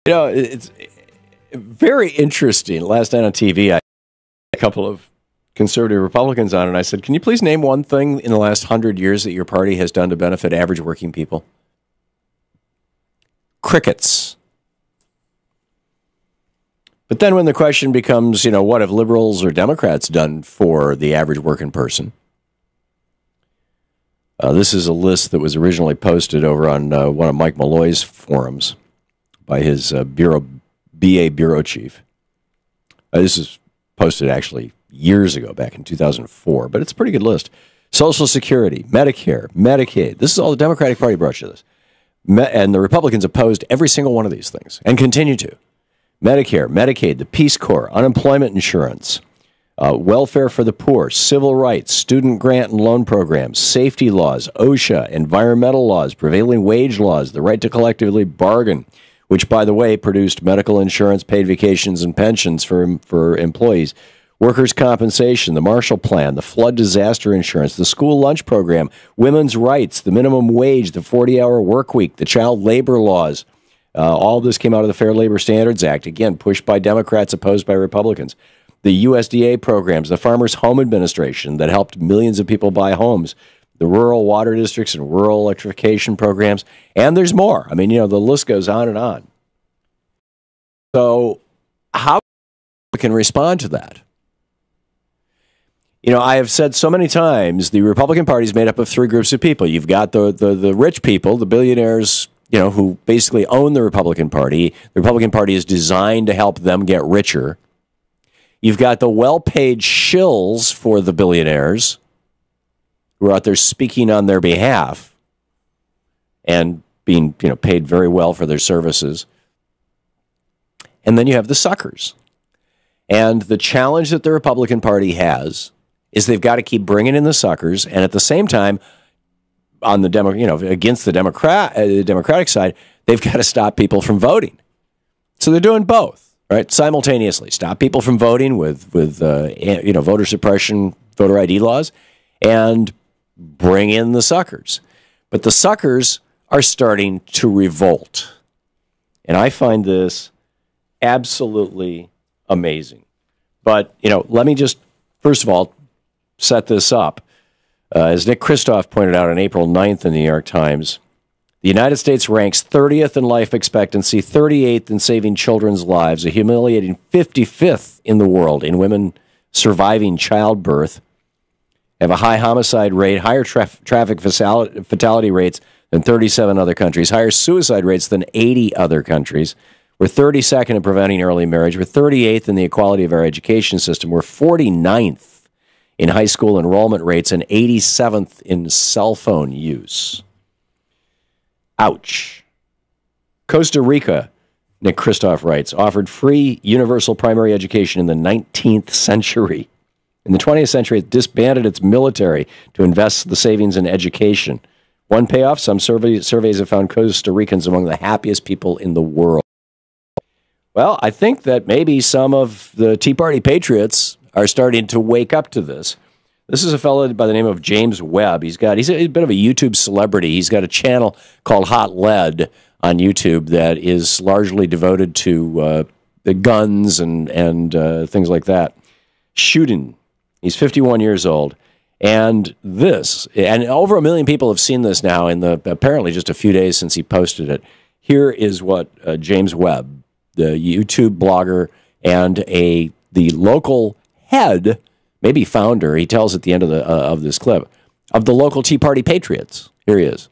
You know, it's very interesting. Last night on TV, I had a couple of conservative Republicans on, and I said, can you please name one thing in the last 100 years that your party has done to benefit average working people? Crickets. But then when the question becomes, you know, what have liberals or Democrats done for the average working person? This is a list that was originally posted over on one of Mike Malloy's forums by his BA bureau chief. This is posted actually years ago, back in 2004, but it's a pretty good list. Social Security, Medicare, Medicaid. This is all the Democratic Party brought to this. And the Republicans opposed every single one of these things and continue to. Medicare, Medicaid, the Peace Corps, unemployment insurance, welfare for the poor, civil rights, student grant and loan programs, safety laws, OSHA, environmental laws, prevailing wage laws, the right to collectively bargain, which, by the way, produced medical insurance, paid vacations, and pensions for employees, workers' compensation, the Marshall Plan, the flood disaster insurance, the school lunch program, women's rights, the minimum wage, the 40-hour work week, the child labor laws. All this came out of the Fair Labor Standards Act, again, pushed by Democrats, opposed by Republicans. The USDA programs, the Farmers Home Administration that helped millions of people buy homes, the rural water districts and rural electrification programs, and there's more. I mean, you know, the list goes on and on. So how can we respond to that? You know, I have said so many times, the Republican Party is made up of three groups of people. You've got the rich people, the billionaires, you know, who basically own the Republican Party. The Republican Party is designed to help them get richer. You've got the well-paid shills for the billionaires who are out there speaking on their behalf and being, you know, paid very well for their services. And then you have the suckers. And the challenge that the Republican Party has is they've got to keep bringing in the suckers, and at the same time, on the against the Democratic side, they've got to stop people from voting. So they're doing both, right, simultaneously. Stop people from voting with voter suppression, voter ID laws, and bring in the suckers. But the suckers are starting to revolt, and I find this absolutely amazing. But let me just first of all set this up. As Nick Kristof pointed out on April 9th in the New York Times, the United States ranks 30th in life expectancy, 38th in saving children's lives, a humiliating 55th in the world in women surviving childbirth, have a high homicide rate, higher traffic fatality rates than 37 other countries, higher suicide rates than 80 other countries. We're 32nd in preventing early marriage. We're 38th in the equality of our education system. We're 49th in high school enrollment rates and 87th in cell phone use. Ouch. Costa Rica, Nick Kristof writes, offered free universal primary education in the 19th century. In the 20th century, it disbanded its military to invest the savings in education. One payoff, some surveys have found Costa Ricans among the happiest people in the world. Well, I think that maybe some of the Tea Party Patriots are starting to wake up to this. This is a fellow by the name of James Webb. He's a bit of a YouTube celebrity. He's got a channel called Hot Lead on YouTube that is largely devoted to the guns and things like that. Shooting. He's 51 years old. And over 1 million people have seen this now in apparently just a few days since he posted it. Here is what James Webb, the YouTube blogger and the local head, maybe founder, he tells at the end of this clip, of the local Tea Party Patriots. Here he is.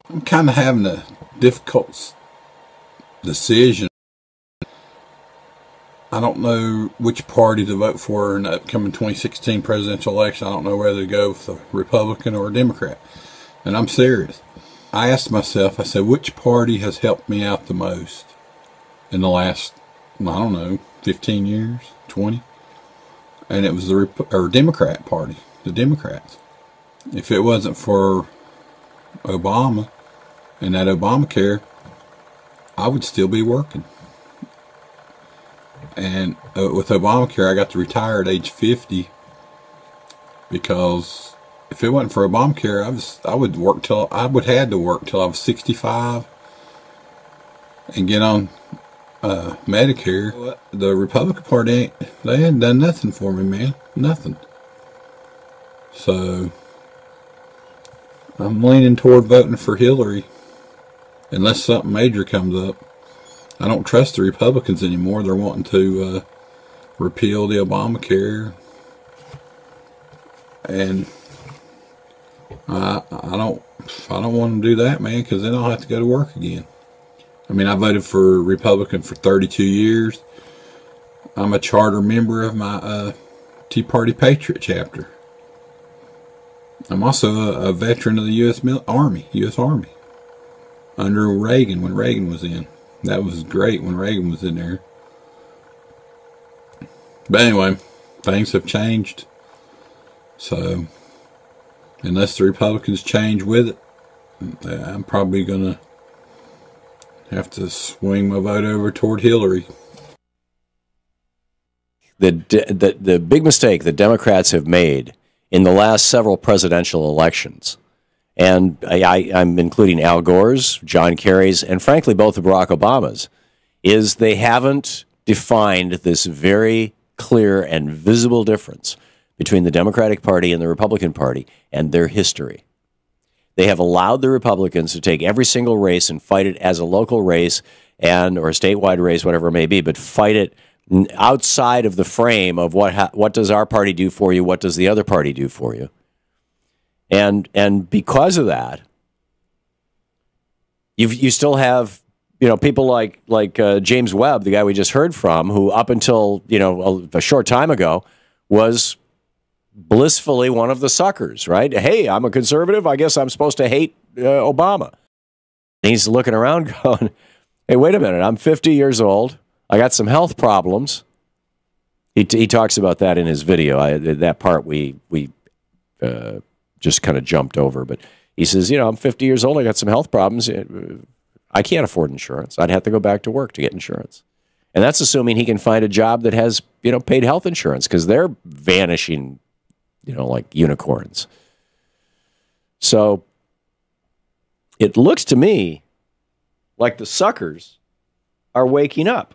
I'm kind of having a difficult decision. I don't know which party to vote for in the upcoming 2016 presidential election. I don't know whether to go with a Republican or a Democrat. And I'm serious. I asked myself, I said, which party has helped me out the most in the last, I don't know, 15 years, 20? And it was the Democrat Party, the Democrats. If it wasn't for Obama and that Obamacare, I would still be working. And with Obamacare, I got to retire at age 50 because if it wasn't for Obamacare, I would had to work till I was 65 and get on Medicare. The Republican Party, they ain't done nothing for me, man. Nothing. So, I'm leaning toward voting for Hillary, unless something major comes up. I don't trust the Republicans anymore. They're wanting to repeal the Obamacare, and I don't want them to do that, man, because then I'll have to go to work again. I mean, I voted for Republican for 32 years. I'm a charter member of my Tea Party Patriot chapter. I'm also a veteran of the U.S. Army, under Reagan, when Reagan was in. That was great when Reagan was in there. But anyway, things have changed. So, unless the Republicans change with it, I'm probably going to have to swing my vote over toward Hillary. The big mistake that Democrats have made in the last several presidential elections, and I'm including Al Gore's, John Kerry's, and frankly both of Barack Obama's, is they haven't defined this very clear and visible difference between the Democratic Party and the Republican Party and their history. They have allowed the Republicans to take every single race and fight it as a local race or a statewide race, whatever it may be, but fight it outside of the frame of what does our party do for you, what does the other party do for you. And because of that, you still have people like James Webb, the guy we just heard from, who up until a short time ago was blissfully one of the suckers, right? Hey, I'm a conservative. I guess I'm supposed to hate Obama. And he's looking around going, hey, wait a minute. I'm 50 years old. I got some health problems. He talks about that in his video. That part we just kind of jumped over. But he says, I'm 50 years old. I got some health problems. I can't afford insurance. I'd have to go back to work to get insurance. And that's assuming he can find a job that has, paid health insurance, because they're vanishing, like unicorns. So it looks to me like the suckers are waking up.